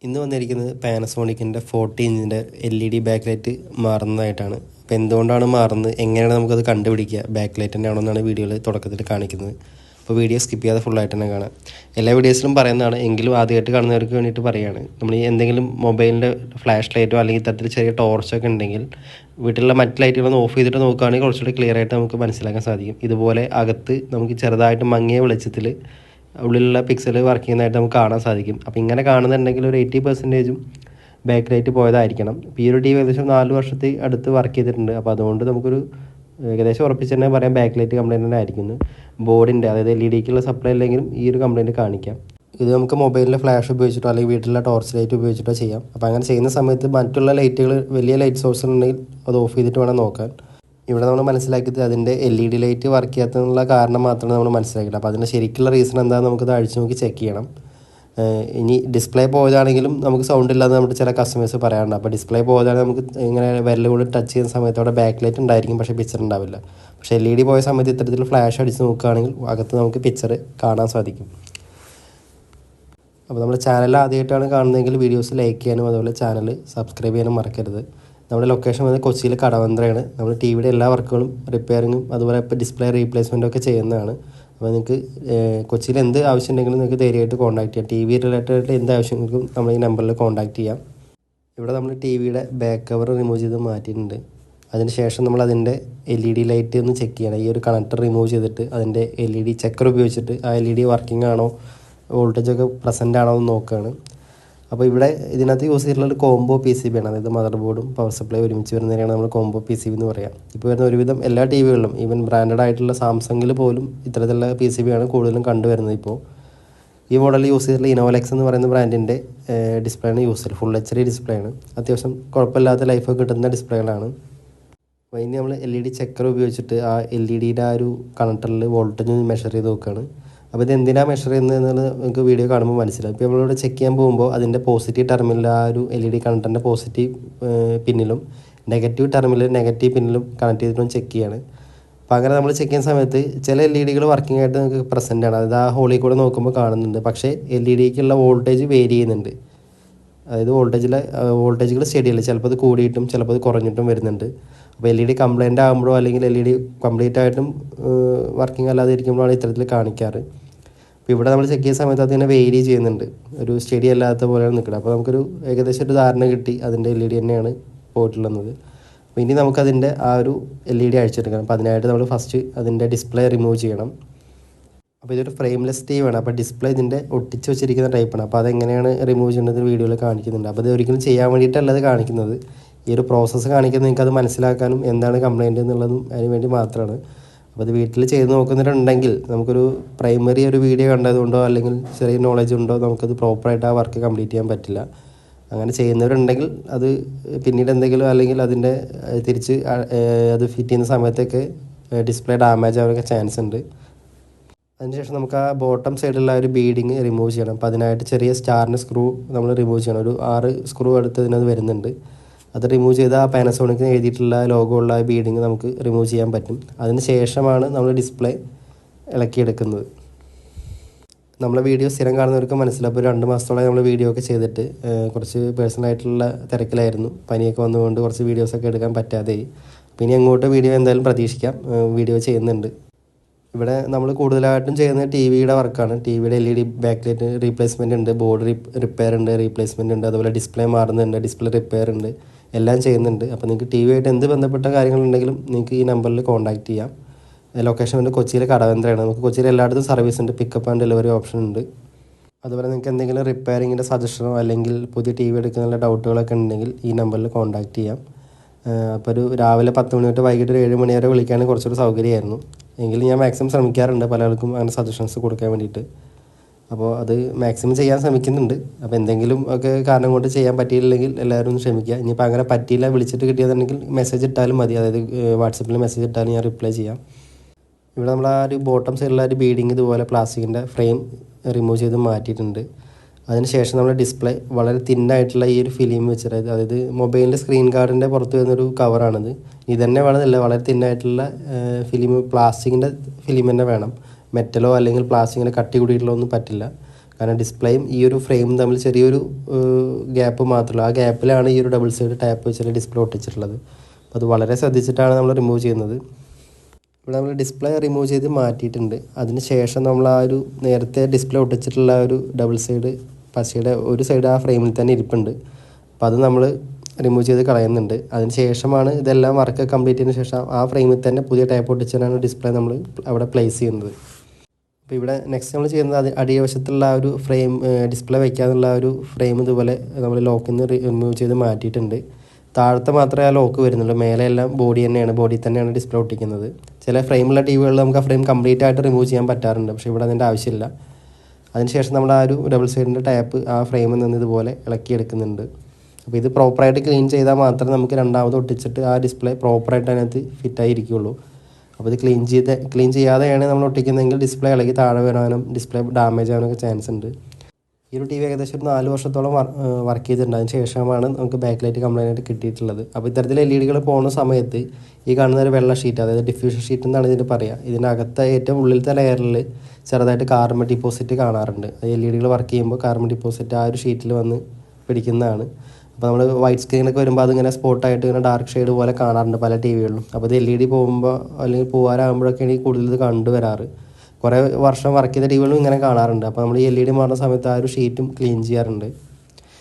ഇന്ന് വന്നിരിക്കുന്നത് പാനസോണിക്കിൻ്റെ 40 ഇഞ്ചിൻ്റെ LED ബാക്ക് ലൈറ്റ് മാറുന്നതായിട്ടാണ്. അപ്പോൾ എന്തുകൊണ്ടാണ് മാറുന്നത്, എങ്ങനെയാണ് നമുക്കത് കണ്ടുപിടിക്കുക, ബാക്ക് ലൈറ്റ് തന്നെ ആണെന്നാണ് വീഡിയോയിൽ തുടക്കത്തിൽ കാണിക്കുന്നത്. അപ്പോൾ വീഡിയോ സ്കിപ്പ് ചെയ്യാതെ ഫുള്ളായിട്ട് തന്നെ കാണാം. എല്ലാ വീഡിയോസിലും പറയുന്നതാണ്, എങ്കിലും ആദ്യമായിട്ട് കാണുന്നവർക്ക് വേണ്ടിയിട്ട് പറയുകയാണ്. നമ്മൾ ഈ എന്തെങ്കിലും മൊബൈലിൻ്റെ ഫ്ലാഷ് ലൈറ്റോ അല്ലെങ്കിൽ ഇത്തരത്തിൽ ചെറിയ ടോർച്ചൊക്കെ ഉണ്ടെങ്കിൽ വീട്ടിലുള്ള മറ്റ് ലൈറ്റുകളൊന്ന് ഓഫ് ചെയ്തിട്ട് നോക്കുകയാണെങ്കിൽ കുറച്ചുകൂടി ക്ലിയർ ആയിട്ട് നമുക്ക് മനസ്സിലാക്കാൻ സാധിക്കും. ഇതുപോലെ അകത്ത് നമുക്ക് ചെറുതായിട്ട് മങ്ങിയ വെളിച്ചത്തിൽ ഉള്ളിലുള്ള പിക്സൽ വർക്ക് ചെയ്യുന്നതായിട്ട് നമുക്ക് കാണാൻ സാധിക്കും. അപ്പോൾ ഇങ്ങനെ കാണുന്നുണ്ടെങ്കിൽ ഒരു 80% ബാക്ക് ലൈറ്റ് പോയതായിരിക്കണം. ഇപ്പോൾ ഈ ഒരു ടി വി ഏകദേശം 4 വർഷത്തെ അടുത്ത് വർക്ക് ചെയ്തിട്ടുണ്ട്. അപ്പോൾ അതുകൊണ്ട് നമുക്കൊരു ഏകദേശം ഉറപ്പിച്ച് തന്നെ പറയാം ബാക്ക് ലൈറ്റ് കംപ്ലൈൻറ്റ് തന്നെ ആയിരിക്കുന്നു. ബോർഡിൻ്റെ അതായത് LED സപ്ലൈ അല്ലെങ്കിലും ഈ ഒരു കംപ്ലൈൻറ്റ് കാണിക്കാം. ഇത് നമുക്ക് മൊബൈലിലെ ഫ്ലാഷ് ഉപയോഗിച്ചിട്ടോ അല്ലെങ്കിൽ വീട്ടിലെ ടോർച്ച് ലൈറ്റ് ഉപയോഗിച്ചിട്ടോ ചെയ്യാം. അപ്പോൾ അങ്ങനെ ചെയ്യുന്ന സമയത്ത് മറ്റുള്ള ലൈറ്റുകൾ വലിയ ലൈറ്റ് സോഴ്സ് ഉണ്ടെങ്കിൽ അത് ഓഫ് ചെയ്തിട്ട് വേണം നോക്കാൻ. ഇവിടെ നമ്മൾ മനസ്സിലാക്കിയത് അതിൻ്റെ LED ലൈറ്റ് വർക്ക് ചെയ്യാത്തതിനുള്ള കാരണം മാത്രമാണ് നമ്മൾ മനസ്സിലാക്കിയത്. അപ്പോൾ അതിൻ്റെ ശരിക്കുള്ള റീസൺ എന്താണെന്ന് നമുക്കത് അഴിച്ചു നോക്കി ചെക്ക് ചെയ്യണം. ഇനി ഡിസ്പ്ലേ പോയതാണെങ്കിലും നമുക്ക് സൗണ്ട് ഇല്ലാതെ നമ്മുടെ ചില കസ്റ്റമേഴ്സ് പറയാറുണ്ട്. അപ്പോൾ ഡിസ്പ്ലേ പോയതാണെങ്കിൽ നമുക്ക് ഇങ്ങനെ വിരൽ കൊണ്ട് ടച്ച് ചെയ്യുന്ന സമയത്ത് അവിടെ ബാക്ക് ലൈറ്റ് ഉണ്ടായിരിക്കും, പക്ഷേ പിക്ചർ ഉണ്ടാവില്ല. പക്ഷേ LED പോയ സമയത്ത് ഇത്തരത്തിൽ ഫ്ലാഷ് അടിച്ച് നോക്കുകയാണെങ്കിൽ അകത്ത് നമുക്ക് പിക്ചർ കാണാൻ സാധിക്കും. അപ്പോൾ നമ്മുടെ ചാനൽ ആദ്യമായിട്ടാണ് കാണുന്നതെങ്കിൽ വീഡിയോസ് ലൈക്ക് ചെയ്യാനും അതുപോലെ ചാനൽ സബ്സ്ക്രൈബ് ചെയ്യാനും മറക്കരുത്. നമ്മുടെ ലൊക്കേഷൻ വന്നത് കൊച്ചിയിലെ കടവന്ത്രയാണ്. നമ്മൾ ടി വിയുടെ എല്ലാ വർക്കുകളും റിപ്പയറിങ്ങും അതുപോലെ ഇപ്പോൾ ഡിസ്പ്ലേ റീപ്ലേസ്മെൻറ്റും ഒക്കെ ചെയ്യുന്നതാണ്. അപ്പോൾ നിങ്ങൾക്ക് കൊച്ചിയിൽ എന്ത് ആവശ്യം ഉണ്ടെങ്കിലും നിങ്ങൾക്ക് ധൈര്യമായിട്ട് കോൺടാക്ട് ചെയ്യാം. ടി വി റിലേറ്റഡ് ആയിട്ട് എന്ത് ആവശ്യങ്ങൾക്കും നമ്മൾ ഈ നമ്പറിൽ കോൺടാക്ട് ചെയ്യാം. ഇവിടെ നമ്മൾ ടി വിയുടെ ബാക്ക് കവർ റിമൂവ് ചെയ്ത് മാറ്റിയിട്ടുണ്ട്. അതിനുശേഷം നമ്മൾ അതിൻ്റെ LED ലൈറ്റ് ഒന്ന് ചെക്ക് ചെയ്യണം. ഈ ഒരു കണക്ടർ റിമൂവ് ചെയ്തിട്ട് അതിൻ്റെ LED ചെക്കർ ഉപയോഗിച്ചിട്ട് ആ LED വർക്കിംഗ് ആണോ വോൾട്ടേജൊക്കെ പ്രസൻ്റ് ആണോ എന്ന് നോക്കുകയാണ്. അപ്പോൾ ഇവിടെ ഇതിനകത്ത് യൂസ് ചെയ്തിട്ടുള്ള കോംബോ PCB ആണ്. അതായത് മദർ ബോർഡും പവർ സപ്ലൈ ഒരുമിച്ച് വരുന്നതിനാണ് നമ്മൾ കോംബോ PCB എന്ന് പറയാം. ഇപ്പോൾ വരുന്ന ഒരുവിധം എല്ലാ ടി വികളിലും ഈവൻ ബ്രാൻഡഡ് ആയിട്ടുള്ള സാംസങ്ങിൽ പോലും ഇത്തരത്തിലുള്ള PCB ആണ് കൂടുതലും കണ്ടുവരുന്നത്. ഇപ്പോൾ ഈ മോഡൽ യൂസ് ചെയ്തിട്ടുള്ള ഇനോവലെക്സ് എന്ന് പറയുന്ന ബ്രാൻഡിൻ്റെ ഡിസ്പ്ലേ ആണ് യൂസ് ചെയ്തത്. ഫുൾ HD ഡിസ്പ്ലേ ആണ്. അത്യാവശ്യം കുഴപ്പമില്ലാത്ത ലൈഫൊക്കെ കിട്ടുന്ന ഡിസ്പ്ലേകളാണ്. അപ്പോൾ ഇനി നമ്മൾ LED ചെക്കർ ഉപയോഗിച്ചിട്ട് ആ LED ആ ഒരു കണക്ടറിൽ വോൾട്ടേജ് മെഷർ ചെയ്ത് നോക്കുകയാണ്. അപ്പോൾ ഇത് എന്തിനാണ് മെഷർ ചെയ്യുന്നതെന്നുള്ളത് നമുക്ക് വീഡിയോ കാണുമ്പോൾ മനസ്സിലാവും. ഇപ്പോൾ നമ്മളിവിടെ ചെക്ക് ചെയ്യാൻ പോകുമ്പോൾ അതിൻ്റെ പോസിറ്റീവ് ടെർമിനൽ ആ ഒരു LED കണക്ടറിൻ്റെ പോസിറ്റീവ് പിന്നിലും നെഗറ്റീവ് ടെർമിനൽ നെഗറ്റീവ് പിന്നിലും കണക്ട് ചെയ്തിട്ടും ചെക്ക് ചെയ്യാണ്. അപ്പോൾ അങ്ങനെ നമ്മൾ ചെക്ക് ചെയ്യുന്ന സമയത്ത് ചില LED വർക്കിംഗ് ആയിട്ട് നമുക്ക് പ്രസൻ്റ് ആണ്. അതായത് ആ ഹോളിൽ കൂടെ നോക്കുമ്പോൾ കാണുന്നുണ്ട്. പക്ഷേ LED വോൾട്ടേജ് വേരി ചെയ്യുന്നുണ്ട്. അതായത് വോൾട്ടേജുകൾ സ്റ്റഡിയല്ല, ചിലപ്പോൾ അത് കൂടിയിട്ടും ചിലപ്പോൾ അത് കുറഞ്ഞിട്ടും വരുന്നുണ്ട്. അപ്പോൾ LED കംപ്ലൈൻ്റ് ആകുമ്പോഴോ അല്ലെങ്കിൽ LED കംപ്ലീറ്റ് ആയിട്ടും വർക്കിംഗ് അല്ലാതെ ഇരിക്കുമ്പോഴാണ് ഇത്തരത്തിൽ കാണിക്കാറ്. അപ്പോൾ ഇവിടെ നമ്മൾ ചെക്ക് ചെയ്യുന്ന സമയത്ത് അതിനെ വേരി ചെയ്യുന്നുണ്ട്, ഒരു സ്റ്റഡി അല്ലാത്ത പോലെയാണ് നിൽക്കുന്നത്. അപ്പോൾ നമുക്കൊരു ഏകദേശം ഒരു ധാരണ കിട്ടി അതിൻ്റെ LED തന്നെയാണ് പോയിട്ടുള്ളത്. അപ്പോൾ ഇനി നമുക്കതിൻ്റെ ആ ഒരു LED അഴിച്ചെടുക്കണം. അപ്പോൾ അതിനായിട്ട് നമ്മൾ ഫസ്റ്റ് അതിൻ്റെ ഡിസ്പ്ലേ റിമൂവ് ചെയ്യണം. അപ്പോൾ ഇതൊരു ഫ്രെയിംലെസ് ടി വി ആണ്. അപ്പോൾ ഡിസ്പ്ലേ ഇതിൻ്റെ ഒട്ടിച്ച് വെച്ചിരിക്കുന്ന ടൈപ്പാണ്. അപ്പോൾ അതെങ്ങനെയാണ് റിമൂവ് ചെയ്യുന്നത് വീഡിയോയിൽ കാണിക്കുന്നുണ്ട്. അപ്പോൾ ഇത് ഒരിക്കലും ചെയ്യാൻ വേണ്ടിയിട്ടല്ല ഇത് കാണിക്കുന്നത്. ഈ ഒരു പ്രോസസ്സ് കാണിക്കുന്നത് നിങ്ങൾക്ക് അത് മനസ്സിലാക്കാനും എന്താണ് കംപ്ലൈൻറ്റ് എന്നുള്ളതും അതിന് വേണ്ടി മാത്രമാണ്. അപ്പോൾ അത് വീട്ടിൽ ചെയ്ത് നോക്കുന്നുണ്ടെങ്കിൽ നമുക്കൊരു പ്രൈമറി ഒരു വീഡിയോ കണ്ടതുകൊണ്ടോ അല്ലെങ്കിൽ ചെറിയ നോളജ് ഉണ്ടോ നമുക്കത് പ്രോപ്പറായിട്ട് ആ വർക്ക് കംപ്ലീറ്റ് ചെയ്യാൻ പറ്റില്ല. അങ്ങനെ ചെയ്യുന്നവരുണ്ടെങ്കിൽ അത് പിന്നീട് എന്തെങ്കിലും അല്ലെങ്കിൽ അതിൻ്റെ തിരിച്ച് അത് ഫിറ്റ് ചെയ്യുന്ന സമയത്തൊക്കെ ഡിസ്പ്ലേ ഡാമേജ് ആവാനൊക്കെ ചാൻസ് ഉണ്ട്. അതിനുശേഷം നമുക്ക് ആ ബോട്ടം സൈഡിലുള്ള ഒരു ബീഡിങ് റിമൂവ് ചെയ്യണം. അപ്പോൾ അതിനായിട്ട് ചെറിയ സ്റ്റാറിൻ്റെ സ്ക്രൂ നമ്മൾ റിമൂവ് ചെയ്യണം. ഒരു 6 സ്ക്രൂ അടുത്ത് ഇതിനകത്ത് വരുന്നുണ്ട്. അത് റിമൂവ് ചെയ്ത് ആ പാനസോണിക്കിന് എഴുതിയിട്ടുള്ള ലോഗോ ഉള്ള ആ ബീഡിങ് നമുക്ക് റിമൂവ് ചെയ്യാൻ പറ്റും. അതിന് ശേഷമാണ് നമ്മൾ ഡിസ്പ്ലേ ഇളക്കിയെടുക്കുന്നത്. നമ്മളെ വീഡിയോ സ്ഥിരം കാണുന്നവർക്ക് മനസ്സിലാവും. ഇപ്പോൾ 2 മാസത്തോളം നമ്മൾ വീഡിയോ ഒക്കെ ചെയ്തിട്ട് കുറച്ച് പേഴ്സണലായിട്ടുള്ള തിരക്കിലായിരുന്നു. പനിയൊക്കെ വന്നുകൊണ്ട് കുറച്ച് വീഡിയോസൊക്കെ എടുക്കാൻ പറ്റാതെയായി. പിന്നെ അങ്ങോട്ട് വീഡിയോ എന്തായാലും പ്രതീക്ഷിക്കാം, വീഡിയോ ചെയ്യുന്നുണ്ട്. ഇവിടെ നമ്മൾ കൂടുതലായിട്ടും ചെയ്യുന്നത് ടി വിയുടെ വർക്കാണ്. ടി വിയുടെ LED ബാക്ക് ലൈറ്റ് റീപ്ലേസ്മെൻ്റ് ഉണ്ട്, ബോർഡ് റിപ്പയർ ഉണ്ട്, റീപ്ലേസ്മെൻ്റ് ഉണ്ട്, അതുപോലെ ഡിസ്പ്ലേ മാറുന്നുണ്ട്, ഡിസ്പ്ലേ റിപ്പയർ ഉണ്ട്, എല്ലാം ചെയ്യുന്നുണ്ട്. അപ്പോൾ നിങ്ങൾക്ക് ടി വി ആയിട്ട് എന്ത് ബന്ധപ്പെട്ട കാര്യങ്ങളുണ്ടെങ്കിലും നിങ്ങൾക്ക് ഈ നമ്പറിൽ കോൺടാക്ട് ചെയ്യാം. ലൊക്കേഷൻ വന്ന് കൊച്ചിയിലെ കടവന്ത്രയാണ്. നമുക്ക് കൊച്ചിയിൽ എല്ലായിടത്തും സർവീസ് ഉണ്ട്, പിക്കപ്പ് ആൻഡ് ഡെലിവറി ഓപ്ഷൻ ഉണ്ട്. അതുപോലെ നിങ്ങൾക്ക് എന്തെങ്കിലും റിപ്പയറിങ്ങിൻ്റെ സജഷനോ അല്ലെങ്കിൽ പുതിയ ടി വി എടുക്കാനുള്ള ഡൗട്ടുകളൊക്കെ ഉണ്ടെങ്കിൽ ഈ നമ്പറിൽ കോൺടാക്ട് ചെയ്യാം. അപ്പോൾ ഒരു രാവിലെ 10 മണി തൊട്ട് വൈകിട്ട് ഒരു 7 മണി വരെ വിളിക്കുകയാണെങ്കിൽ കുറച്ചൊരു സൗകര്യമായിരുന്നു. എങ്കിലും ഞാൻ മാക്സിമം ശ്രമിക്കാറുണ്ട് പലർക്കും അങ്ങനെ സജഷൻസ് കൊടുക്കാൻ വേണ്ടിയിട്ട്. അപ്പോൾ അത് മാക്സിമം ചെയ്യാൻ ശ്രമിക്കുന്നുണ്ട്. അപ്പോൾ എന്തെങ്കിലും ഒക്കെ കാരണം കൊണ്ട് ചെയ്യാൻ പറ്റിയില്ലെങ്കിൽ എല്ലാവരും ഒന്ന് ക്ഷമിക്കുക. ഇനിയിപ്പോൾ അങ്ങനെ പറ്റിയില്ല, വിളിച്ചിട്ട് കിട്ടിയതെന്നുണ്ടെങ്കിൽ മെസ്സേജ് ഇട്ടാലും മതി. അതായത് വാട്സപ്പിൽ മെസ്സേജ് ഇട്ടാലും ഞാൻ റിപ്ലൈ ചെയ്യാം. ഇവിടെ നമ്മൾ ആ ഒരു ബോട്ടം സൈഡിലുള്ള ഒരു ബീഡിങ് ഇതുപോലെ പ്ലാസ്റ്റിക്കിൻ്റെ ഫ്രെയിം റിമൂവ് ചെയ്ത് മാറ്റിയിട്ടുണ്ട്. അതിനുശേഷം നമ്മൾ ഡിസ്പ്ലേ വളരെ തിന്നായിട്ടുള്ള ഈ ഒരു ഫിലിം വെച്ചിട്ട്, അതായത് മൊബൈലിൻ്റെ സ്ക്രീൻ ഗാർഡിൻ്റെ പുറത്ത് വരുന്നൊരു കവറാണിത്. ഇതന്നെ വേണമെന്നില്ല, വളരെ തിന്നായിട്ടുള്ള ഫിലിം, പ്ലാസ്റ്റിക്കിൻ്റെ ഫിലിം തന്നെ വേണം. മെറ്റലോ അല്ലെങ്കിൽ പ്ലാസ്റ്റിക്കിൻ്റെ കട്ടി കൂടിയിട്ടുള്ള ഒന്നും പറ്റില്ല. കാരണം ഡിസ്പ്ലേയും ഈ ഒരു ഫ്രെയിമും തമ്മിൽ ചെറിയൊരു ഗ്യാപ്പ് മാത്രമല്ല, ആ ഗ്യാപ്പിലാണ് ഈ ഒരു ഡബിൾ സൈഡ് ടാപ്പ് വെച്ചിട്ട് ഡിസ്പ്ലേ ഒട്ടിച്ചിട്ടുള്ളത്. അപ്പോൾ അത് വളരെ ശ്രദ്ധിച്ചിട്ടാണ് നമ്മൾ റിമൂവ് ചെയ്യുന്നത്. ഇവിടെ നമ്മൾ ഡിസ്പ്ലേ റിമൂവ് ചെയ്ത് മാറ്റിയിട്ടുണ്ട്. അതിന് ശേഷം നമ്മൾ ആ ഒരു നേരത്തെ ഡിസ്പ്ലേ ഒട്ടിച്ചിട്ടുള്ള ഒരു ഡബിൾ സൈഡ് പശയുടെ ഒരു സൈഡ് ആ ഫ്രെയിമിൽ തന്നെ ഇരിപ്പുണ്ട്. അപ്പോൾ അത് നമ്മൾ റിമൂവ് ചെയ്ത് കളയുന്നുണ്ട്. അതിന് ശേഷമാണ് ഇതെല്ലാം വർക്ക് കംപ്ലീറ്റ് ചെയ്തതിന് ശേഷം ആ ഫ്രെയിമിൽ തന്നെ പുതിയ ടാപ്പ് ഒട്ടിച്ചാണ് ഡിസ്പ്ലേ നമ്മൾ അവിടെ പ്ലേസ് ചെയ്യുന്നത്. അപ്പോൾ ഇവിടെ നെക്സ്റ്റ് നമ്മൾ ചെയ്യുന്നത് അടിവശത്തുള്ള ആ ഒരു ഫ്രെയിം ഡിസ്പ്ലേ വയ്ക്കാനുള്ള ആ ഒരു ഫ്രെയിം ഇതുപോലെ നമ്മൾ ലോക്കിൽ നിന്ന് റിമൂവ് ചെയ്ത് മാറ്റിയിട്ടുണ്ട്. താഴത്തെ മാത്രമേ ആ ലോക്ക് വരുന്നുള്ളൂ, മേലെ എല്ലാം ബോഡി തന്നെയാണ് ഡിസ്പ്ലേ ഒട്ടിക്കുന്നത്. ചില ഫ്രെയിമുള്ള ടി വികളിൽ നമുക്ക് ആ ഫ്രെയിം കംപ്ലീറ്റ് ആയിട്ട് റിമൂവ് ചെയ്യാൻ പറ്റാറുണ്ട്, പക്ഷേ ഇവിടെ അതിൻ്റെ ആവശ്യമില്ല. അതിനുശേഷം നമ്മൾ ആ ഒരു ഡബിൾ സൈഡിൻ്റെ ടാപ്പ് ആ ഫ്രെയിമിൽ നിന്ന് ഇതുപോലെ ഇളക്കിയെടുക്കുന്നുണ്ട്. അപ്പോൾ ഇത് പ്രോപ്പറായിട്ട് ക്ലീൻ ചെയ്താൽ മാത്രമേ നമുക്ക് രണ്ടാമത് ഒട്ടിച്ചിട്ട് ആ ഡിസ്പ്ലേ പ്രോപ്പറായിട്ട് അതിനകത്ത് ഫിറ്റായിരിക്കുള്ളൂ. അപ്പോൾ ഇത് ക്ലീൻ ചെയ്യാതെയാണ് നമ്മൾ ഒട്ടിക്കുന്നതെങ്കിൽ ഡിസ്പ്ലേ ഇളകി താഴെ വരാനും ഡിസ്പ്ലേ ഡാമേജ് ആവാനൊക്കെ ചാൻസ് ഉണ്ട്. ഈ ഒരു ടി വി ഏകദേശം ഒരു 4 വർഷത്തോളം വർക്ക് ചെയ്തിട്ടുണ്ട്. അതിന് ശേഷമാണ് നമുക്ക് ബാക്ക് ലൈറ്റ് കംപ്ലൈൻ്റ് ആയിട്ട് കിട്ടിയിട്ടുള്ളത്. അപ്പോൾ ഇത്തരത്തിൽ LED പോകുന്ന സമയത്ത് ഈ കാണുന്ന ഒരു വെള്ള ഷീറ്റ്, അതായത് ഡിഫ്യൂഷൻ ഷീറ്റ് എന്നാണ് ഇതിന് പറയുക, ഇതിനകത്ത് ഏറ്റവും ഉള്ളിലത്തെ ലെയറിൽ ചെറുതായിട്ട് കാർബൺ ഡിപ്പോസിറ്റ് കാണാറുണ്ട്. അത് LED വർക്ക് ചെയ്യുമ്പോൾ കാർബൺ ഡിപ്പോസിറ്റ് ആ ഒരു ഷീറ്റിൽ വന്ന് പിടിക്കുന്നതാണ്. അപ്പോൾ നമ്മൾ വൈറ്റ് സ്ക്രീനൊക്കെ വരുമ്പോൾ അതിങ്ങനെ സ്പോട്ടായിട്ട് ഇങ്ങനെ ഡാർക്ക് ഷെയ്ഡ് പോലെ കാണാറുണ്ട് പല ടി വികളിലും. അപ്പോൾ ഇത് LED പോകുമ്പോൾ അല്ലെങ്കിൽ പോകാറാകുമ്പോഴൊക്കെയാണ് ഈ കൂടുതൽ ഇത് കണ്ടുവരാറ്. കുറേ വർഷം വർക്ക് ചെയ്ത ടി വികളും ഇങ്ങനെ കാണാറുണ്ട്. അപ്പോൾ നമ്മൾ ഈ LED മാറുന്ന സമയത്ത് ആ ഒരു ഷീറ്റും ക്ലീൻ ചെയ്യാറുണ്ട്.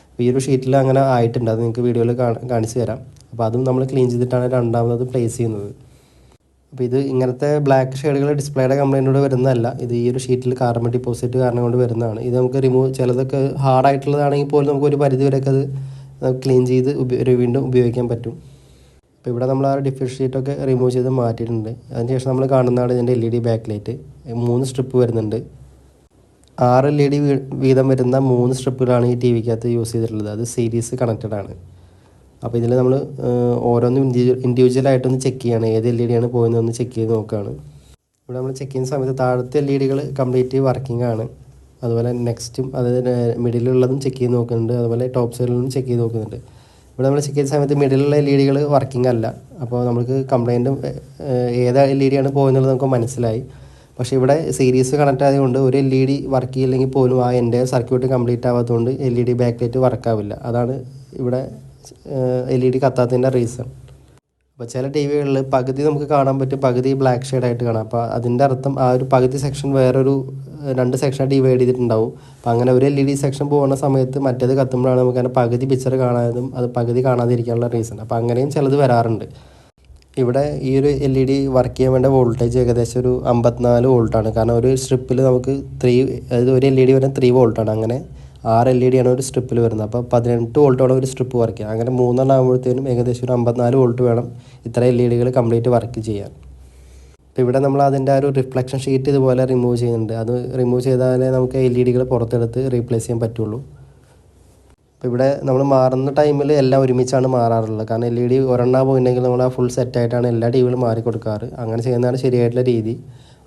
അപ്പോൾ ഈ ഒരു ഷീറ്റിൽ അങ്ങനെ ആയിട്ടുണ്ട്, അത് നിങ്ങൾക്ക് വീഡിയോയിൽ കാണിച്ചു തരാം. അപ്പോൾ അതും നമ്മൾ ക്ലീൻ ചെയ്തിട്ടാണ് രണ്ടാമത് പ്ലേസ് ചെയ്യുന്നത്. അപ്പോൾ ഇത് ഇങ്ങനത്തെ ബ്ലാക്ക് ഷെയ്ഡുകൾ ഡിസ്പ്ലേയുടെ കംപ്ലൈൻറ്റോട് വരുന്നതല്ല, ഇത് ഈ ഒരു ഷീറ്റിൽ കാർബൺ ഡിപ്പോസിറ്റ് കാരണം കൊണ്ട് വരുന്നതാണ്. ഇത് നമുക്ക് റിമൂവ്, ചിലതൊക്കെ ഹാർഡായിട്ടുള്ളതാണെങ്കിൽ പോലും നമുക്ക് ഒരു പരിധി വരെയൊക്കെ അത് ക്ലീൻ ചെയ്ത് വീണ്ടും ഉപയോഗിക്കാൻ പറ്റും. അപ്പോൾ ഇവിടെ നമ്മൾ ആ ഡിഫ്യൂഷൻ ഷീറ്റൊക്കെ റിമൂവ് ചെയ്ത് മാറ്റിയിട്ടുണ്ട്. അതിനുശേഷം നമ്മൾ കാണുന്നതാണ് ഇതിൻ്റെ LED ബാക്ക് ലൈറ്റ്. 3 സ്ട്രിപ്പ് വരുന്നുണ്ട്. 6 LED വീതം വരുന്ന 3 സ്ട്രിപ്പുകളാണ് ഈ ടി വിക്കകത്ത് യൂസ് ചെയ്തിട്ടുള്ളത്. അത് സീരീസ് കണക്റ്റഡ് ആണ്. അപ്പോൾ ഇതിൽ നമ്മൾ ഓരോന്നും ഇൻഡിവിജ്വലായിട്ടൊന്ന് ചെക്ക് ചെയ്യാണ്, ഏത് LED ആണ് പോകുന്നതെന്ന് ചെക്ക് ചെയ്ത് നോക്കുകയാണ്. ഇവിടെ നമ്മൾ ചെക്ക് ചെയ്യുന്ന സമയത്ത് താഴത്തെ LED കംപ്ലീറ്റ് വർക്കിംഗ് ആണ്. അതുപോലെ നെക്സ്റ്റും അതായത് മിഡിലുള്ളതും ചെക്ക് ചെയ്ത് നോക്കുന്നുണ്ട്. അതുപോലെ ടോപ്പ് സൈഡിലും ചെക്ക് ചെയ്ത് നോക്കുന്നുണ്ട്. ഇവിടെ നമ്മൾ ചെക്ക് ചെയ്ത സമയത്ത് മിഡിലുള്ള LED വർക്കിംഗ് അല്ല. അപ്പോൾ നമുക്ക് കംപ്ലൈൻറ്റും ഏത് LED ആണ് പോകുന്നുള്ളത് നമുക്ക് മനസ്സിലായി. പക്ഷേ ഇവിടെ സീരീസ് കണക്റ്റ് ആയതുകൊണ്ട് ഒരു LED വർക്ക് ചെയ്യില്ലെങ്കിൽ പോലും ആ എൻ്റെ സർക്യൂട്ട് കംപ്ലീറ്റ് ആവാത്തതുകൊണ്ട് LED ബാക്ക് ലൈറ്റ് വർക്കാവില്ല. അതാണ് ഇവിടെ LED കത്താത്തതിൻ്റെ റീസൺ. അപ്പോൾ ചില ടി വികളിൽ പകുതി നമുക്ക് കാണാൻ പറ്റും, പകുതി ബ്ലാക്ക് ഷെയ്ഡായിട്ട് കാണാം. അപ്പോൾ അതിൻ്റെ അർത്ഥം ആ ഒരു പകുതി സെക്ഷൻ വേറൊരു 2 സെക്ഷനായിട്ട് ഡിവൈഡ് ചെയ്തിട്ടുണ്ടാവും. അപ്പോൾ അങ്ങനെ ഒരു LED സെക്ഷൻ പോകുന്ന സമയത്ത് മറ്റേത് കത്തുമ്പോഴാണ് നമുക്ക് അതിൻ്റെ പകുതി പിക്ചർ കാണാനും അത് പകുതി കാണാതിരിക്കാനുള്ള റീസൺ. അപ്പോൾ അങ്ങനെയും ചിലത് വരാറുണ്ട്. ഇവിടെ ഈ ഒരു LED വർക്ക് ചെയ്യാൻ വേണ്ട വോൾട്ടേജ് ഏകദേശം ഒരു 54 വോൾട്ടാണ്. കാരണം ഒരു സ്ട്രിപ്പിൽ നമുക്ക് അതായത് ഒരു LED വരുന്നത് 3 വോൾട്ടാണ്. അങ്ങനെ 6 LED ആണ് ഒരു സ്ട്രിപ്പിൽ വരുന്നത്. അപ്പോൾ 18 വോൾട്ടോളം ഒരു സ്ട്രിപ്പ് വർക്ക് ചെയ്യുക. അങ്ങനെ 3 ആകുമ്പോഴത്തേനും ഏകദേശം ഒരു 54 വോൾട്ട് വേണം ഇത്ര LED കംപ്ലീറ്റ് വർക്ക് ചെയ്യാൻ. അപ്പോൾ ഇവിടെ നമ്മൾ അതിൻ്റെ ആ ഒരു റിഫ്ലക്ഷൻ ഷീറ്റ് ഇതുപോലെ റിമൂവ് ചെയ്യുന്നുണ്ട്. അത് റിമൂവ് ചെയ്താലേ നമുക്ക് LED പുറത്തെടുത്ത് റീപ്ലേസ് ചെയ്യാൻ പറ്റുള്ളൂ. അപ്പോൾ ഇവിടെ നമ്മൾ മാറുന്ന ടൈമിൽ എല്ലാം ഒരുമിച്ചാണ് മാറാറുള്ളത്. കാരണം LED ഒരെണ്ണം പോയിട്ടുണ്ടെങ്കിൽ നമ്മൾ ആ ഫുൾ സെറ്റായിട്ടാണ് എല്ലാ ടി വികളും മാറി കൊടുക്കാറ്. അങ്ങനെ ചെയ്യുന്നതാണ് ശരിയായിട്ടുള്ള രീതി.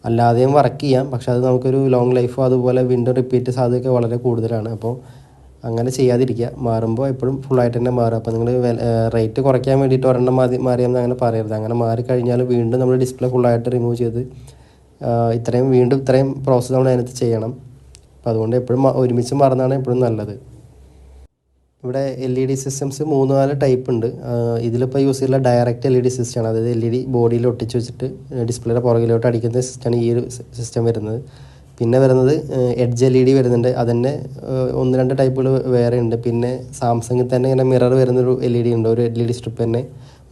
അല്ലാതെയും വർക്ക് ചെയ്യാം, പക്ഷെ അത് നമുക്കൊരു ലോങ് ലൈഫോ അതുപോലെ വീണ്ടും റിപ്പീറ്റ് സാധ്യതയൊക്കെ വളരെ കൂടുതലാണ്. അപ്പോൾ അങ്ങനെ ചെയ്യാതിരിക്കുക. മാറുമ്പോൾ എപ്പോഴും ഫുള്ളായിട്ട് തന്നെ മാറുക. അപ്പോൾ നിങ്ങൾ റേറ്റ് കുറയ്ക്കാൻ വേണ്ടിയിട്ട് ഒരെണ്ണം മാറിയെന്ന് അങ്ങനെ പറയരുത്. അങ്ങനെ മാറിക്കഴിഞ്ഞാൽ വീണ്ടും നമ്മൾ ഡിസ്പ്ലേ ഫുള്ളായിട്ട് റിമൂവ് ചെയ്ത് ഇത്രയും പ്രോസസ്സ് നമ്മൾ അതിനകത്ത് ചെയ്യണം. അപ്പോൾ അതുകൊണ്ട് എപ്പോഴും ഒരുമിച്ച് മാറുന്നതാണ് എപ്പോഴും നല്ലത്. ഇവിടെ LED സിസ്റ്റംസ് 3-4 ടൈപ്പ് ഉണ്ട്. ഇതിലിപ്പോൾ യൂസ് ചെയ്യുന്ന ഡയറക്റ്റ് LED സിസ്റ്റമാണ്. അതായത് LED ബോഡിയിൽ ഒട്ടിച്ച് വെച്ചിട്ട് ഡിസ്പ്ലേയുടെ പുറകിലോട്ട് അടിക്കുന്ന സിസ്റ്റമാണ് ഈ ഒരു സിസ്റ്റം വരുന്നത്. പിന്നെ വരുന്നത് എഡ്ജ് LED വരുന്നുണ്ട്. അതന്നെ 1-2 ടൈപ്പുകൾ വേറെ ഉണ്ട്. പിന്നെ സാംസങ്ങിൽ തന്നെ ഇങ്ങനെ മിറർ വരുന്നൊരു LED ഉണ്ട്. ഒരു LED സ്ട്രിപ്പ് തന്നെ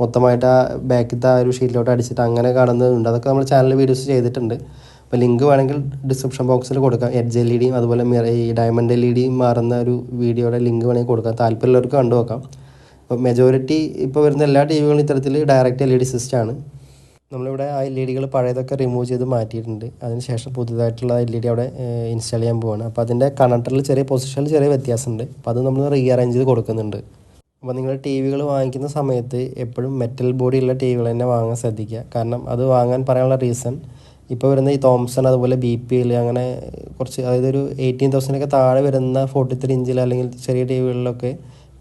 മൊത്തമായിട്ട് ആ ബാക്കിലത്തെ ആ ഒരു ഷീറ്റിലോട്ട് അടിച്ചിട്ട് അങ്ങനെ കാണുന്നതുണ്ട്. അതൊക്കെ നമ്മൾ ചാനൽ വീഡിയോസ് ചെയ്തിട്ടുണ്ട്. അപ്പോൾ ലിങ്ക് വേണമെങ്കിൽ ഡിസ്ക്രിപ്ഷൻ ബോക്സിൽ കൊടുക്കാം. എഡ്ജ് LED അതുപോലെ ഈ ഡയമണ്ട് LED മാറുന്ന ഒരു വീഡിയോയുടെ ലിങ്ക് വേണമെങ്കിൽ കൊടുക്കാം. താല്പര്യമുള്ളവർക്ക് കണ്ടുനോക്കാം. അപ്പോൾ മെജോറിറ്റി ഇപ്പോൾ വരുന്ന എല്ലാ ടി വികളും ഇത്തരത്തിൽ ഡയറക്റ്റ് LED സിസ്റ്റമാണ്. നമ്മളിവിടെ ആ LED പഴയതൊക്കെ റിമൂവ് ചെയ്ത് മാറ്റിയിട്ടുണ്ട്. അതിനുശേഷം പുതുതായിട്ടുള്ള LED അവിടെ ഇൻസ്റ്റാൾ ചെയ്യാൻ പോവുകയാണ്. അപ്പോൾ അതിൻ്റെ കണക്ടറിൽ പൊസിഷനിൽ ചെറിയ വ്യത്യാസമുണ്ട്. അപ്പോൾ അത് നമ്മൾ റീഅറേഞ്ച് ചെയ്ത് കൊടുക്കുന്നുണ്ട്. അപ്പോൾ നിങ്ങൾ ടി വികൾ വാങ്ങിക്കുന്ന സമയത്ത് എപ്പോഴും മെറ്റൽ ബോഡിയുള്ള ടി വികൾ തന്നെ വാങ്ങാൻ ശ്രദ്ധിക്കുക. കാരണം അത് വാങ്ങാൻ പറയാനുള്ള റീസൺ, ഇപ്പോൾ വരുന്ന ഈ തോംസൺ അതുപോലെ BPL അങ്ങനെ കുറച്ച്, അതായത് ഒരു 18,000 താഴെ വരുന്ന 43 ഇഞ്ചിൽ അല്ലെങ്കിൽ ചെറിയ ടി വികളിലൊക്കെ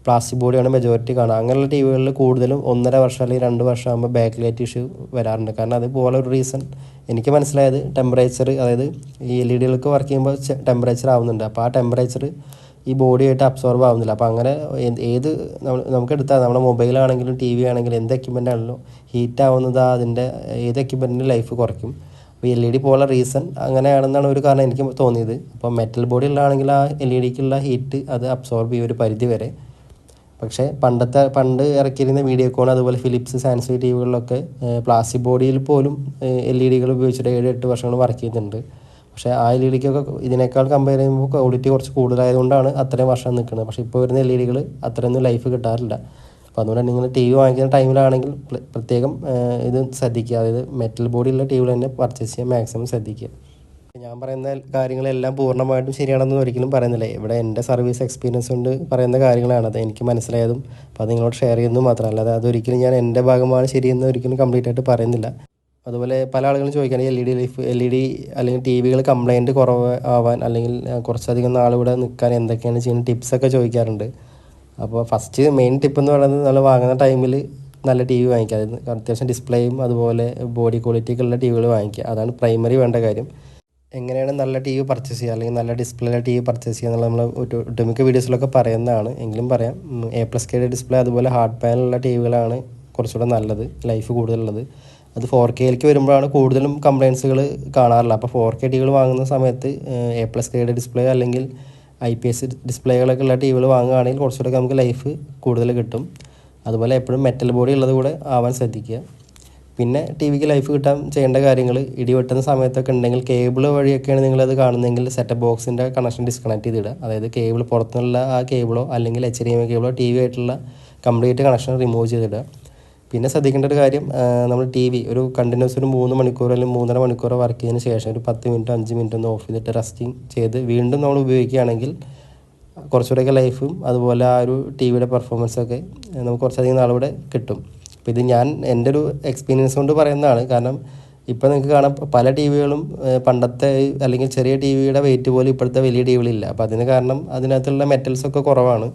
പ്ലാസ്റ്റിക് ബോഡിയാണ് മെജോറിറ്റി കാണുക. അങ്ങനെയുള്ള ടി വികളിൽ കൂടുതലും 1.5 വർഷം അല്ലെങ്കിൽ 2 വർഷം ആകുമ്പോൾ ബാക്ക് ലൈറ്റ് ഇഷ്യൂ വരാറുണ്ട്. കാരണം അതുപോലെ ഒരു റീസൺ എനിക്ക് മനസ്സിലായത് ടെമ്പറേച്ചർ, അതായത് ഈ LED വർക്ക് ചെയ്യുമ്പോൾ ടെമ്പറേച്ചർ ആവുന്നുണ്ട്. അപ്പോൾ ആ ടെമ്പറേച്ചർ ഈ ബോഡിയായിട്ട് അബ്സോർബ് ആവുന്നില്ല. അപ്പോൾ അങ്ങനെ ഏത് നമുക്ക് എടുത്താൽ നമ്മുടെ മൊബൈലാണെങ്കിലും TV ആണെങ്കിലും എന്ത് എക്യുപ്മെൻ്റ് ആണെങ്കിലും ഹീറ്റ് ആവുന്നത് അതിൻ്റെ ഏത് എക്യുപ്മെൻറ്റിൻ്റെ ലൈഫ് കുറയ്ക്കും. അപ്പോൾ LED പോലുള്ള റീസൺ അങ്ങനെയാണെന്നാണ് ഒരു കാരണം എനിക്ക് തോന്നിയത്. അപ്പോൾ മെറ്റൽ ബോഡി ഉള്ളതാണെങ്കിൽ ആ LEDക്കുള്ള ഹീറ്റ് അത് അബ്സോർബ് ചെയ്യും ഒരു പരിധി വരെ. പക്ഷേ പണ്ട് ഇറക്കിയിരുന്ന വീഡിയോകോൺ അതുപോലെ ഫിലിപ്സ്, സാംസങ് TVകളിലൊക്കെ പ്ലാസ്റ്റിക് ബോഡിയിൽ പോലും LED ഉപയോഗിച്ചിട്ട് 7-8 വർഷങ്ങൾ വർക്ക് ചെയ്യുന്നുണ്ട്. പക്ഷേ ആ LEDക്കൊക്കെ ഇതിനേക്കാൾ കമ്പയർ ചെയ്യുമ്പോൾ ക്വാളിറ്റി കുറച്ച് കൂടുതലായതുകൊണ്ടാണ് അത്രയും വർഷം നിൽക്കുന്നത്. പക്ഷേ ഇപ്പോൾ വരുന്ന LED അത്രയൊന്നും ലൈഫ് കിട്ടാറില്ല. അപ്പോൾ അതുകൊണ്ട് നിങ്ങൾ TV വാങ്ങിക്കുന്ന ടൈമിലാണെങ്കിൽ പ്രത്യേകം ഇത് ശ്രദ്ധിക്കുക. അതായത് മെറ്റൽ ബോഡിയുള്ള TVകൾ തന്നെ പർച്ചേസ് ചെയ്യാൻ മാക്സിമം ശ്രദ്ധിക്കുക. ഞാൻ പറയുന്ന കാര്യങ്ങളെല്ലാം പൂർണ്ണമായിട്ടും ശരിയാണെന്ന് ഒരിക്കലും പറയുന്നില്ല. ഇവിടെ എൻ്റെ സർവീസ് എക്സ്പീരിയൻസ് കൊണ്ട് പറയുന്ന കാര്യങ്ങളാണ്, അത് എനിക്ക് മനസ്സിലായതും അപ്പോൾ അത് നിങ്ങളോട് ഷെയർ ചെയ്യുന്നത് മാത്രമല്ല. അതൊരിക്കലും ഞാൻ എൻ്റെ ഭാഗമാണ് ശരിയെന്ന് ഒരിക്കലും കംപ്ലീറ്റ് ആയിട്ട് പറയുന്നില്ല. അതുപോലെ പല ആളുകളും ചോദിക്കുകയാണ് LED അല്ലെങ്കിൽ TVകൾ കംപ്ലൈൻറ്റ് കുറവ് ആവാൻ അല്ലെങ്കിൽ കുറച്ചധികം നാളിവിടെ നിൽക്കാൻ എന്തൊക്കെയാണ് ചെയ്യുന്ന ടിപ്സൊക്കെ ചോദിക്കാറുണ്ട്. അപ്പോൾ ഫസ്റ്റ് മെയിൻ ടിപ്പ് എന്ന് പറയുന്നത് നമ്മൾ വാങ്ങുന്ന ടൈമിൽ നല്ല TV വാങ്ങിക്കുക. അതായത് അത്യാവശ്യം ഡിസ്പ്ലേയും അതുപോലെ ബോഡി ക്വാളിറ്റിയൊക്കെ ഉള്ള TVകൾ വാങ്ങിക്കുക. അതാണ് പ്രൈമറി വേണ്ട കാര്യം. എങ്ങനെയാണ് നല്ല TV പർച്ചേസ് ചെയ്യുക അല്ലെങ്കിൽ നല്ല ഡിസ്പ്ലേയിലെ TV പർച്ചേസ് ചെയ്യുക എന്നുള്ളത് നമ്മൾ ഒട്ടുമിക്ക വീഡിയോസിലൊക്കെ പറയുന്നതാണ്. എങ്കിലും പറയാം, A+K ഡിസ്പ്ലേ അതുപോലെ ഹാർഡ് പാനുള്ള TVകളാണ് കുറച്ചുകൂടെ നല്ലത്, ലൈഫ് കൂടുതലുള്ളത്. അത് 4Kയിലേക്ക് വരുമ്പോഴാണ് കൂടുതലും കംപ്ലയിൻസുകൾ കാണാറില്ല. അപ്പോൾ 4K TVകൾ വാങ്ങുന്ന സമയത്ത് A+K ഡിസ്പ്ലേ അല്ലെങ്കിൽ IPS ഡിസ്പ്ലേകളൊക്കെ ഉള്ള TVകൾ വാങ്ങുകയാണെങ്കിൽ കുറച്ചുകൂടെ നമുക്ക് ലൈഫ് കൂടുതൽ കിട്ടും. അതുപോലെ എപ്പോഴും മെറ്റൽ ബോഡി ഉള്ളത് കൂടെ ആവാൻ ശ്രദ്ധിക്കുക. പിന്നെ TVക്ക് ലൈഫ് കിട്ടാൻ ചെയ്യേണ്ട കാര്യങ്ങൾ, ഇടി വെട്ടുന്ന സമയത്തൊക്കെ ഉണ്ടെങ്കിൽ കേബിൾ വഴിയൊക്കെയാണ് നിങ്ങളത് കാണുന്നതെങ്കിൽ സെറ്റപ്പ് ബോക്സിൻ്റെ കണക്ഷൻ ഡിസ്കണക്ട് ചെയ്തിടുക. അതായത് കേബിൾ പുറത്തുനിന്നുള്ള ആ കേബിളോ അല്ലെങ്കിൽ HDMI കേബിളോ TV ആയിട്ടുള്ള കംപ്ലീറ്റ് കണക്ഷൻ റിമൂവ് ചെയ്തിടുക. പിന്നെ ശ്രദ്ധിക്കേണ്ട ഒരു കാര്യം, നമ്മൾ TV ഒരു കണ്ടിന്യൂസ് ഒരു 3 മണിക്കൂറോ അല്ലെങ്കിൽ 3.5 മണിക്കൂറോ വർക്ക് ചെയ്തതിന് ശേഷം ഒരു 10 മിനിറ്റോ 5 മിനിറ്റോ ഒന്ന് ഓഫ് ചെയ്തിട്ട് റെസ്റ്റിംഗ് ചെയ്ത് വീണ്ടും നമ്മൾ ഉപയോഗിക്കുകയാണെങ്കിൽ കുറച്ചുകൂടെയൊക്കെ ലൈഫും അതുപോലെ ആ ഒരു TVയുടെ പെർഫോമൻസൊക്കെ നമുക്ക് കുറച്ചധികം നാളിവിടെ കിട്ടും. അപ്പോൾ ഇത് ഞാൻ എൻ്റെ ഒരു എക്സ്പീരിയൻസ് കൊണ്ട് പറയുന്നതാണ്. കാരണം ഇപ്പോൾ നിങ്ങൾക്ക് കാണാം പല TVകളും പണ്ടത്തെ അല്ലെങ്കിൽ ചെറിയ TVയുടെ വെയിറ്റ് പോലും ഇപ്പോഴത്തെ വലിയ TVകളില്ല. അപ്പോൾ അതിന് കാരണം അതിനകത്തുള്ള മെറ്റൽസൊക്കെ കുറവാണ്.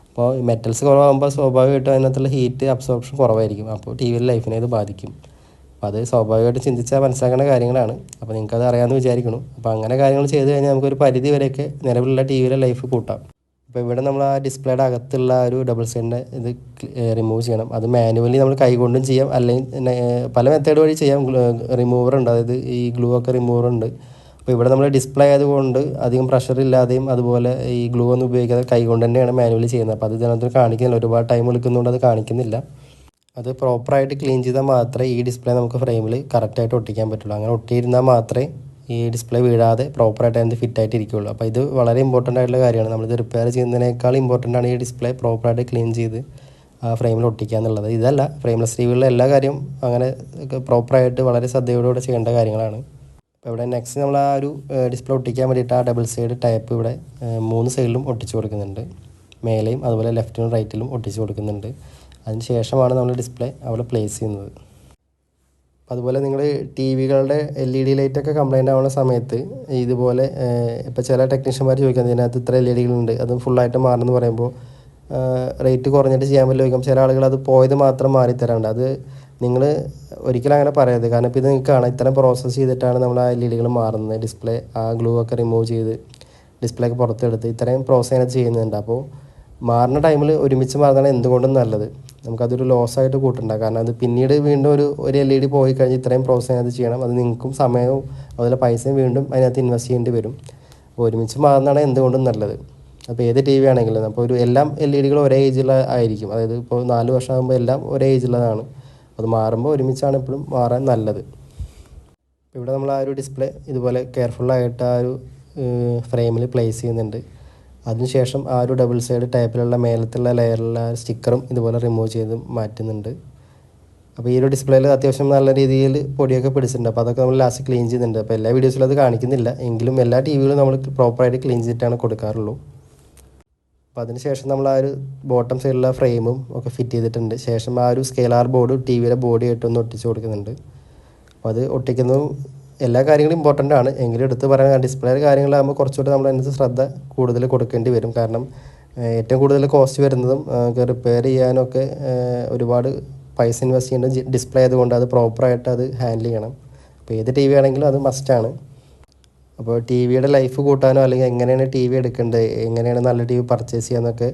അപ്പോൾ മെറ്റൽസ് കുറവാകുമ്പോൾ സ്വാഭാവികമായിട്ടും അതിനകത്തുള്ള ഹീറ്റ് അബ്സോർപ്ഷൻ കുറവായിരിക്കും. അപ്പോൾ TVയുടെ ലൈഫിനെ ഇത് ബാധിക്കും. അപ്പോൾ അത് സ്വാഭാവികമായിട്ട് ചിന്തിച്ചാൽ മനസ്സിലാക്കേണ്ട കാര്യങ്ങളാണ്. അപ്പോൾ നിങ്ങൾക്കത് അറിയാമെന്ന് വിചാരിക്കണം. അപ്പോൾ അങ്ങനെ കാര്യങ്ങൾ ചെയ്ത് കഴിഞ്ഞാൽ നമുക്കൊരു പരിധി വരെയൊക്കെ നിലവിലുള്ള TVയുടെ ലൈഫ് കൂട്ടാം. അപ്പോൾ ഇവിടെ നമ്മൾ ആ ഡിസ്പ്ലേയുടെ അകത്തുള്ള ഒരു ഡബിൾ സൈഡിൻ്റെ ഇത് റിമൂവ് ചെയ്യണം. അത് മാനുവലി നമ്മൾ കൈകൊണ്ടും ചെയ്യാം, അല്ലെങ്കിൽ പല മെത്തേഡ് വഴി ചെയ്യാം. റിമൂവർ ഉണ്ട്, അതായത് ഈ ഗ്ലൂ ഒക്കെ റിമൂവർ ഉണ്ട്. അപ്പോൾ ഇവിടെ നമ്മൾ ഡിസ്പ്ലേ ആയതുകൊണ്ട് അധികം പ്രഷർ ഇല്ലാതെയും അതുപോലെ ഈ ഗ്ലൂ ഒന്നും ഉപയോഗിക്കാതെ കൈകൊണ്ട് തന്നെയാണ് മാനുവലി ചെയ്യുന്നത്. അപ്പോൾ അത് ഇതിനകത്ത് കാണിക്കുന്നില്ല, ഒരുപാട് ടൈം എടുക്കുന്നതുകൊണ്ട് അത് കാണിക്കുന്നില്ല. അത് പ്രോപ്പറായിട്ട് ക്ലീൻ ചെയ്താൽ മാത്രമേ ഈ ഡിസ്പ്ലേ നമുക്ക് ഫ്രെയിമിൽ കറക്റ്റായിട്ട് ഒട്ടിക്കാൻ പറ്റുള്ളൂ. അങ്ങനെ ഒട്ടിയിരുന്നാൽ മാത്രമേ ഈ ഡിസ്പ്ലേ വീഴാതെ പ്രോപ്പറായിട്ട് അതിന് ഫിറ്റായിട്ട് ഇരിക്കുകയുള്ളൂ. അപ്പോൾ ഇത് വളരെ ഇമ്പോർട്ടൻ്റ് ആയിട്ടുള്ള കാര്യമാണ്. നമ്മളിത് റിപ്പയർ ചെയ്യുന്നതിനേക്കാൾ ഇമ്പോർട്ടൻ്റ് ആണ് ഈ ഡിസ്പ്ലേ പ്രോപ്പറായിട്ട് ക്ലീൻ ചെയ്ത് ആ ഫ്രെയിമിൽ ഒട്ടിക്കുക എന്നുള്ളത്. ഇതല്ല, ഫ്രെയിംലെസ് TVകളിലെ എല്ലാ കാര്യവും അങ്ങനെ പ്രോപ്പറായിട്ട് വളരെ ശ്രദ്ധയോടുകൂടെ ചെയ്യേണ്ട കാര്യങ്ങളാണ്. അപ്പോൾ ഇവിടെ നെക്സ്റ്റ് നമ്മൾ ആ ഒരു ഡിസ്പ്ലേ ഒട്ടിക്കാൻ വേണ്ടിയിട്ട് ആ ഡബിൾ സൈഡ് ടൈപ്പ് ഇവിടെ 3 സൈഡിലും ഒട്ടിച്ചു കൊടുക്കുന്നുണ്ട്. മേലെയും അതുപോലെ ലെഫ്റ്റിലും റൈറ്റിലും ഒട്ടിച്ചു കൊടുക്കുന്നുണ്ട്. അതിന് ശേഷമാണ് നമ്മൾ ഡിസ്പ്ലേ അവിടെ പ്ലേസ് ചെയ്യുന്നത്. അതുപോലെ നിങ്ങൾ TVകളുടെ LED ലൈറ്റൊക്കെ കംപ്ലൈൻ്റ് ആവുന്ന സമയത്ത് ഇതുപോലെ ഇപ്പോൾ ചില ടെക്നീഷ്യന്മാർ ചോദിക്കുന്നത് ഇതിനകത്ത് ഇത്ര LEDകളുണ്ട്, അത് ഫുള്ളായിട്ട് മാറണമെന്ന് പറയുമ്പോൾ റേറ്റ് കുറഞ്ഞിട്ട് ചെയ്യാൻ പറ്റില്ല ചോദിക്കും. ചില ആളുകൾ അത് പോയത് മാത്രം മാറിത്തരാറുണ്ട്. അത് നിങ്ങൾ ഒരിക്കലും അങ്ങനെ പറയരുത്. കാരണം ഇപ്പോൾ ഇത് നിങ്ങൾക്ക് കാണാം, ഇത്തരം പ്രോസസ്സ് ചെയ്തിട്ടാണ് നമ്മൾ ആ LEDകൾ മാറുന്നത്. ഡിസ്പ്ലേ ആ ഗ്ലൂ ഒക്കെ റിമൂവ് ചെയ്ത് ഡിസ്പ്ലേ ഒക്കെ പുറത്തെടുത്ത് ഇത്രയും പ്രോസസ്സ് അതിനകത്ത് ചെയ്യുന്നുണ്ട്. അപ്പോൾ മാറുന്ന ടൈമിൽ ഒരുമിച്ച് മാറുന്നതാണ് എന്തുകൊണ്ടും നല്ലത്. നമുക്കതൊരു ലോസായിട്ട് കൂട്ടണ്ട. കാരണം അത് പിന്നീട് വീണ്ടും ഒരു LED പോയി കഴിഞ്ഞ് ഇത്രയും പ്രോസസ്സ് അതിനകത്ത് ചെയ്യണം. അത് നിങ്ങൾക്കും സമയവും അതുപോലെ പൈസയും വീണ്ടും അതിനകത്ത് ഇൻവെസ്റ്റ് ചെയ്യേണ്ടി വരും. അപ്പോൾ ഒരുമിച്ച് മാറുന്നതാണ് എന്തുകൊണ്ടും നല്ലത്. അപ്പോൾ ഏത് TV ആണെങ്കിലും അപ്പോൾ എല്ലാം LEDകളും ഒരേ ഏജിലുള്ള ആയിരിക്കും. അതായത് ഇപ്പോൾ 4 വർഷമാകുമ്പോൾ എല്ലാം ഒരേ ഏജുള്ളതാണ്. അത് മാറുമ്പോൾ ഒരുമിച്ചാണ് എപ്പോഴും മാറാൻ നല്ലത്. ഇവിടെ നമ്മൾ ആ ഒരു ഡിസ്പ്ലേ ഇതുപോലെ കെയർഫുള്ളായിട്ട് ആ ഒരു ഫ്രെയിമിൽ പ്ലേസ് ചെയ്യുന്നുണ്ട്. അതിനുശേഷം ആ ഒരു ഡബിൾ സൈഡ് ടൈപ്പിലുള്ള മേലത്തുള്ള ലെയറിലുള്ള സ്റ്റിക്കറും ഇതുപോലെ റിമൂവ് ചെയ്ത് മാറ്റുന്നുണ്ട്. അപ്പോൾ ഈ ഒരു ഡിസ്പ്ലേയിൽ അത്യാവശ്യം നല്ല രീതിയിൽ പൊടിയൊക്കെ പിടിച്ചിട്ടുണ്ട്. അപ്പോൾ അതൊക്കെ നമ്മൾ ലാസ്റ്റ് ക്ലീൻ ചെയ്യുന്നുണ്ട്. അപ്പോൾ എല്ലാ വീഡിയോസിലും അത് കാണിക്കുന്നില്ല, എങ്കിലും എല്ലാ TVകളും നമ്മൾ പ്രോപ്പറായിട്ട് ക്ലീൻ ചെയ്തിട്ടാണ് കൊടുക്കാറുള്ളൂ. അപ്പോൾ അതിനുശേഷം നമ്മൾ ആ ഒരു ബോട്ടം സൈഡിലുള്ള ഫ്രെയിമും ഒക്കെ ഫിറ്റ് ചെയ്തിട്ടുണ്ട്. ശേഷം ആ ഒരു സ്കെയിലാർ ബോർഡ് TVയുടെ ബോഡിയായിട്ടൊന്ന് ഒട്ടിച്ച് കൊടുക്കുന്നുണ്ട്. അപ്പോൾ അത് ഒട്ടിക്കുന്നതും എല്ലാ കാര്യങ്ങളും ഇമ്പോർട്ടൻ്റ് ആണ്. എങ്കിലും എടുത്ത് പറയാൻ ഡിസ്പ്ലേ കാര്യങ്ങളാകുമ്പോൾ കുറച്ചുകൂടി നമ്മൾ അതിനകത്ത് ശ്രദ്ധ കൂടുതൽ കൊടുക്കേണ്ടി വരും. കാരണം ഏറ്റവും കൂടുതൽ കോസ്റ്റ് വരുന്നതും റിപ്പയർ ചെയ്യാനൊക്കെ ഒരുപാട് പൈസ ഇൻവെസ്റ്റ് ചെയ്യേണ്ട ഡിസ്പ്ലേ ആയതുകൊണ്ട് അത് പ്രോപ്പറായിട്ട് അത് ഹാൻഡിൽ ചെയ്യണം. അപ്പോൾ ഏത് ടി വി ആണെങ്കിലും അത് മസ്റ്റാണ്. അപ്പോൾ ടി വിയുടെ ലൈഫ് കൂട്ടാനോ അല്ലെങ്കിൽ എങ്ങനെയാണ് ടി വി എടുക്കേണ്ടത്, എങ്ങനെയാണ് നല്ല ടി വി പർച്ചേസ് ചെയ്യാന്നൊക്കെ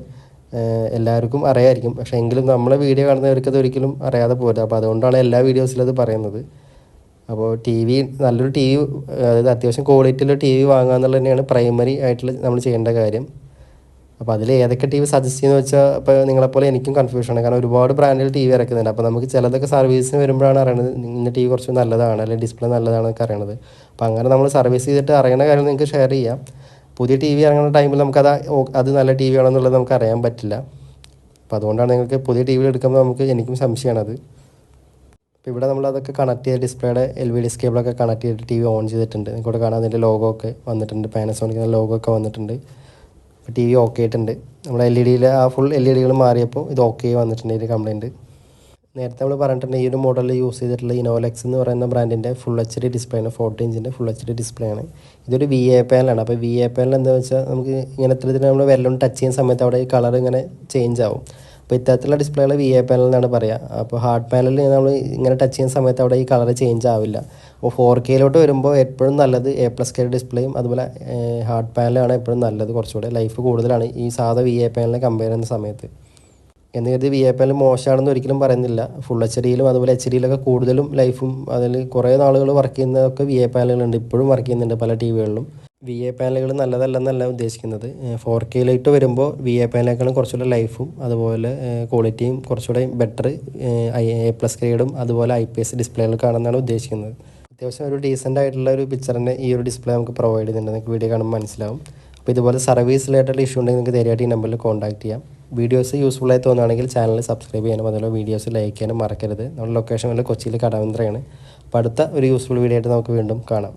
എല്ലാവർക്കും അറിയാമായിരിക്കും. പക്ഷേ എങ്കിലും നമ്മളെ വീഡിയോ കാണുന്നവർക്ക് അത് ഒരിക്കലും അറിയാതെ പോരുത്. അപ്പോൾ അതുകൊണ്ടാണ് എല്ലാ വീഡിയോസിലും അത് പറയുന്നത്. അപ്പോൾ നല്ലൊരു ടി വി, അതായത് അത്യാവശ്യം ക്വാളിറ്റിയുള്ള ടി വി വാങ്ങുക എന്നുള്ളത് തന്നെയാണ് പ്രൈമറി ആയിട്ടുള്ള നമ്മൾ ചെയ്യേണ്ട കാര്യം. അപ്പോൾ അതിൽ ഏതൊക്കെ ടി വി സജസ്റ്റ് ചെയ്യുന്നത് വെച്ചാൽ ഇപ്പോൾ നിങ്ങളെപ്പോലെ എനിക്കും കൺഫ്യൂഷനാണ്. കാരണം ഒരുപാട് ബ്രാൻഡിൽ ടി വി ഇറക്കുന്നുണ്ട്. അപ്പോൾ നമുക്ക് ചിലതൊക്കെ സർവീസിന് വരുമ്പോഴാണ് അറിയണത് ഇന്ന ടി വി കുറച്ച് നല്ലതാണ് അല്ലെങ്കിൽ ഡിസ്പ്ലേ നല്ലതാണെന്നൊക്കെ അറിയണത്. അപ്പോൾ അങ്ങനെ നമ്മൾ സർവീസ് ചെയ്തിട്ട് അറിയണ കാര്യം നിങ്ങൾക്ക് ഷെയർ ചെയ്യാം. പുതിയ ടി വി ഇറങ്ങുന്ന ടൈമിൽ അത് നല്ല ടി വി ആണെന്നുള്ളത് നമുക്ക് അറിയാൻ പറ്റില്ല. അപ്പോൾ അതുകൊണ്ടാണ് നിങ്ങൾക്ക് പുതിയ ടി വി എടുക്കുമ്പോൾ എനിക്കും സംശയമാണത്. അപ്പോൾ ഇവിടെ നമ്മളതൊക്കെ കണക്ട് ചെയ്ത് ഡിസ്പ്ലേയുടെ LED കേബിളൊക്കെ കണക്ട് ചെയ്തിട്ട് ടി വി ഓൺ ചെയ്തിട്ടുണ്ട്. നിങ്ങൾക്കിവിടെ കാണാൻ അതിൻ്റെ ലോഗോ ഒക്കെ വന്നിട്ടുണ്ട്, പാനസോണിക്കിൻ്റെ ലോഗോ ഒക്കെ വന്നിട്ടുണ്ട്. ഇപ്പോൾ ടി വി ഓക്കെ ആയിട്ടുണ്ട്. നമ്മുടെ LED ഫുൾ LED മാറിയപ്പോൾ ഇത് ഓക്കെ വന്നിട്ടുണ്ട്. ഇതിൻ്റെ കംപ്ലയിൻറ്റ് നേരത്തെ നമ്മൾ പറഞ്ഞിട്ടുണ്ട്. ഈ ഒരു മോഡലിൽ യൂസ് ചെയ്തിട്ടുള്ള ഇനോലെക്സ് എന്ന് പറയുന്ന ബ്രാൻഡിൻ്റെ ഫുൾ HD ഡിസ്പ്ലേ ആണ്. 40 ഇഞ്ചിൻ്റെ ഫുൾ HD ഡിസ്പ്ലേ ആണ്. ഇതൊരു VA പാനലാണ്. അപ്പോൾ VA പാനൽ എന്താണെന്ന് വെച്ചാൽ നമുക്ക് ഇങ്ങനത്തെ നമ്മൾ വെല്ലം ടച്ച് ചെയ്യുന്ന സമയത്ത് അവിടെ ഈ കളർ ഇങ്ങനെ ചേഞ്ച് ആവും. അപ്പോൾ ഇത്തരത്തിലുള്ള ഡിസ്പ്ലേകൾ VA പാനൽ എന്നാണ് പറയുക. അപ്പോൾ ഹാർഡ് പാനലിൽ നമ്മൾ ഇങ്ങനെ ടച്ച് ചെയ്യുന്ന സമയത്ത് അവിടെ ഈ കളർ ചേഞ്ച് ആവില്ല. അപ്പോൾ 4Kയിലോട്ട് വരുമ്പോൾ എപ്പോഴും നല്ലത് A+K ഡിസ്പ്ലേയും അതുപോലെ ഹാർഡ് പാനലാണ് എപ്പോഴും നല്ലത്. കുറച്ചുകൂടെ ലൈഫ് കൂടുതലാണ് ഈ സാധാ VA പാനലിനെ കമ്പയർ ചെയ്യുന്ന സമയത്ത്. എന്ന് കരുതി VA പാനൽ മോശമാണെന്ന് ഒരിക്കലും പറയുന്നില്ല. ഫുൾ HDയിലും അതുപോലെ HDയിലൊക്കെ കൂടുതലും ലൈഫും അതിൽ കുറേ നാളുകൾ വർക്ക് ചെയ്യുന്നതൊക്കെ VA പാനലുകളുണ്ട്. ഇപ്പോഴും വർക്ക് ചെയ്യുന്നുണ്ട് പല ടി വികളിലും. VA പാനലുകൾ നല്ലതല്ലെന്നല്ല ഉദ്ദേശിക്കുന്നത്. 4Kയിലോട്ട് വരുമ്പോൾ VA പാനലിനേക്കാളും കുറച്ചുകൂടെ ലൈഫും അതുപോലെ ക്വാളിറ്റിയും കുറച്ചുകൂടെ ബെറ്റർ A+ ഗ്രേഡും അതുപോലെ IPS ഡിസ്പ്ലേകൾ കാണുന്നതാണ് ഉദ്ദേശിക്കുന്നത്. അത്യാവശ്യം ഒരു ഡീസൻ്റ് ആയിട്ടുള്ള ഒരു പിക്ചറിനെ ഈ ഒരു ഡിസ്പ്ലേ നമുക്ക് പ്രൊവൈഡ് ചെയ്യുന്നുണ്ട്. നിങ്ങൾക്ക് വീഡിയോ കാണുമ്പോൾ മനസ്സിലാവും. അപ്പോൾ ഇതുപോലെ സർവീസ് റിലേറ്റഡ് ഇഷ്യൂ ഉണ്ടെങ്കിൽ നിങ്ങൾക്ക് ധൈര്യമായിട്ട് ഈ നമ്പറിൽ കോൺടാക്ട് ചെയ്യാം. വീഡിയോസ് യൂസ്ഫുള്ളായി തോന്നുകയാണെങ്കിൽ ചാനൽ സബ്സ്ക്രൈബ് ചെയ്യാനും അതുപോലെ വീഡിയോസ് ലൈക്ക് ചെയ്യാനും മറക്കരുത്. നമ്മുടെ ലൊക്കേഷൻ വല്ല കൊച്ചിയിൽ കടവന്ത്രയാണ്. അപ്പോൾ അടുത്ത ഒരു യൂസ്ഫുൾ വീഡിയോ ആയിട്ട് നമുക്ക് വീണ്ടും കാണാം.